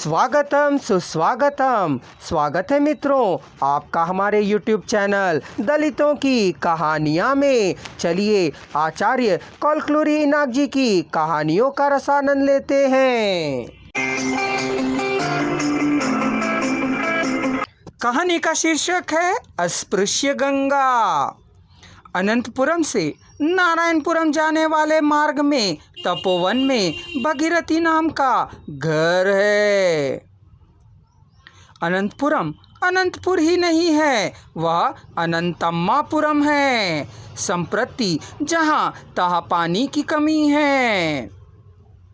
स्वागतम सुस्वागतम। स्वागत है मित्रों आपका हमारे YouTube चैनल दलितों की कहानियाँ में। चलिए आचार्य कौलक्लुरी इनाक जी की कहानियों का रसानंद लेते हैं। कहानी का शीर्षक है अस्पृश्य गंगा। अनंतपुरम से नारायणपुरम जाने वाले मार्ग में तपोवन में भगीरथी नाम का घर है। अनंतपुरम अनंतपुर ही नहीं है, वह अनंतम्मापुरम है। संप्रति जहाँ तहाँ पानी की कमी है।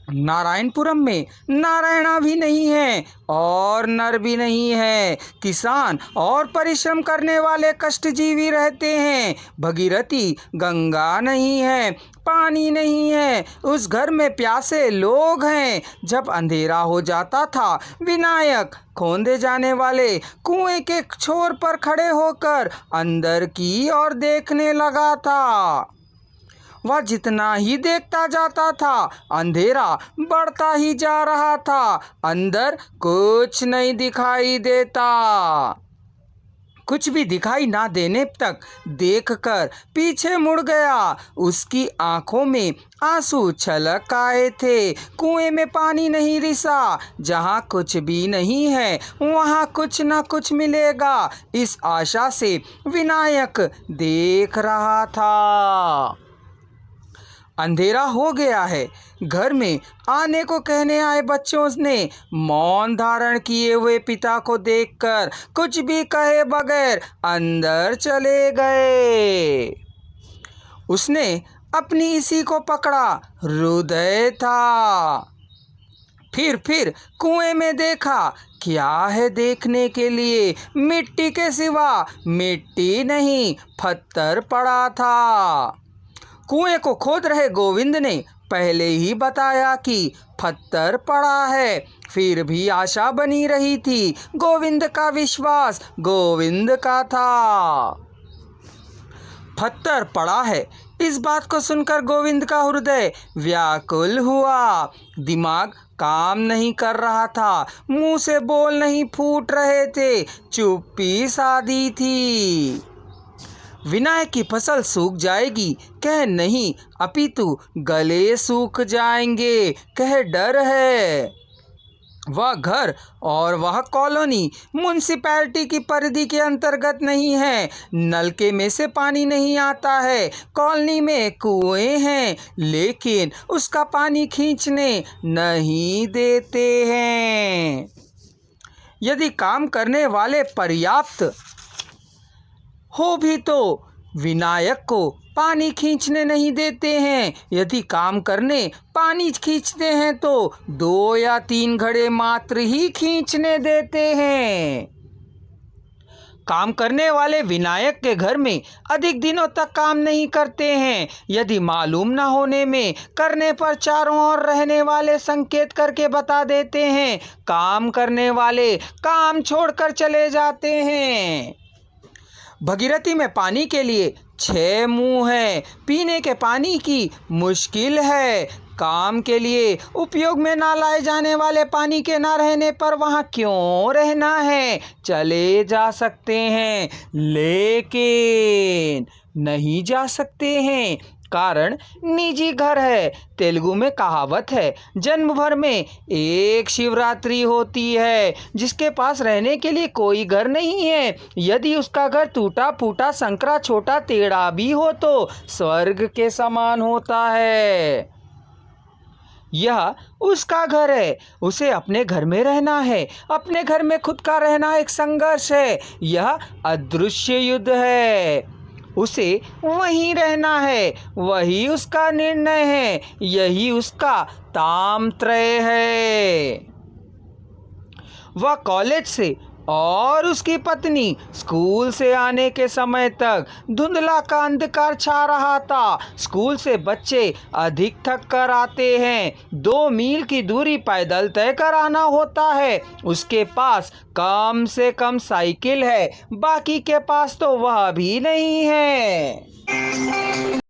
नारायणपुरम में नारायणा भी नहीं है और नर भी नहीं है। किसान और परिश्रम करने वाले कष्टजीवी रहते हैं। भगीरथी गंगा नहीं है, पानी नहीं है। उस घर में प्यासे लोग हैं। जब अंधेरा हो जाता था, विनायक खोदे जाने वाले कुएं के छोर पर खड़े होकर अंदर की ओर देखने लगा था। वह जितना ही देखता जाता था, अंधेरा बढ़ता ही जा रहा था। अंदर कुछ नहीं दिखाई देता। कुछ भी दिखाई ना देने तक देखकर पीछे मुड़ गया। उसकी आंखों में आंसू छलक आए थे। कुएं में पानी नहीं रिसा। जहाँ कुछ भी नहीं है, वहाँ कुछ न कुछ मिलेगा। इस आशा से विनायक देख रहा था। अंधेरा हो गया है। घर में आने को कहने आए बच्चों ने मौन धारण किए हुए पिता को देखकर कुछ भी कहे बगैर अंदर चले गए। उसने अपनी इसी को पकड़ा, हृदय था। फिर कुएं में देखा। क्या है देखने के लिए? मिट्टी के सिवा मिट्टी नहीं, पत्थर पड़ा था। कुएं को खोद रहे गोविंद ने पहले ही बताया कि पत्थर पड़ा है, फिर भी आशा बनी रही थी। गोविंद का विश्वास गोविंद का था। पत्थर पड़ा है, इस बात को सुनकर गोविंद का हृदय व्याकुल हुआ। दिमाग काम नहीं कर रहा था, मुंह से बोल नहीं फूट रहे थे, चुप्पी साधी थी। विनायक की फसल सूख जाएगी कह नहीं, अपितु गले सूख जाएंगे कह डर है। वह घर और वह कॉलोनी म्युनिसिपैलिटी की परिधि के अंतर्गत नहीं है। नलके में से पानी नहीं आता है। कॉलोनी में कुएं हैं, लेकिन उसका पानी खींचने नहीं देते हैं। यदि काम करने वाले पर्याप्त हो भी तो विनायक को पानी खींचने नहीं देते हैं। यदि काम करने पानी खींचते हैं तो 2 या 3 घड़े मात्र ही खींचने देते हैं। काम करने वाले विनायक के घर में अधिक दिनों तक काम नहीं करते हैं। यदि मालूम न होने में करने पर चारों ओर रहने वाले संकेत करके बता देते हैं। काम करने वाले काम छोड़कर चले जाते हैं। भगीरथी में पानी के लिए 6 मुंह हैं। पीने के पानी की मुश्किल है। काम के लिए उपयोग में ना लाए जाने वाले पानी के ना रहने पर वहाँ क्यों रहना है? चले जा सकते हैं, लेकिन नहीं जा सकते हैं, कारण निजी घर है। तेलुगु में कहावत है, जन्म भर में एक शिवरात्रि होती है। जिसके पास रहने के लिए कोई घर नहीं है, यदि उसका घर टूटा फूटा संकरा छोटा टेढ़ा भी हो तो स्वर्ग के समान होता है। यह उसका घर है, उसे अपने घर में रहना है। अपने घर में खुद का रहना एक संघर्ष है। यह अदृश्य युद्ध है। उसे वहीं रहना है, वही उसका निर्णय है, यही उसका तामत्रय है। वह कॉलेज से और उसकी पत्नी स्कूल से आने के समय तक धुंधला का अंधकार छा रहा था। स्कूल से बच्चे अधिक थक कर आते हैं। 2 मील की दूरी पैदल तय कर आना होता है। उसके पास कम से कम साइकिल है, बाकी के पास तो वह भी नहीं है।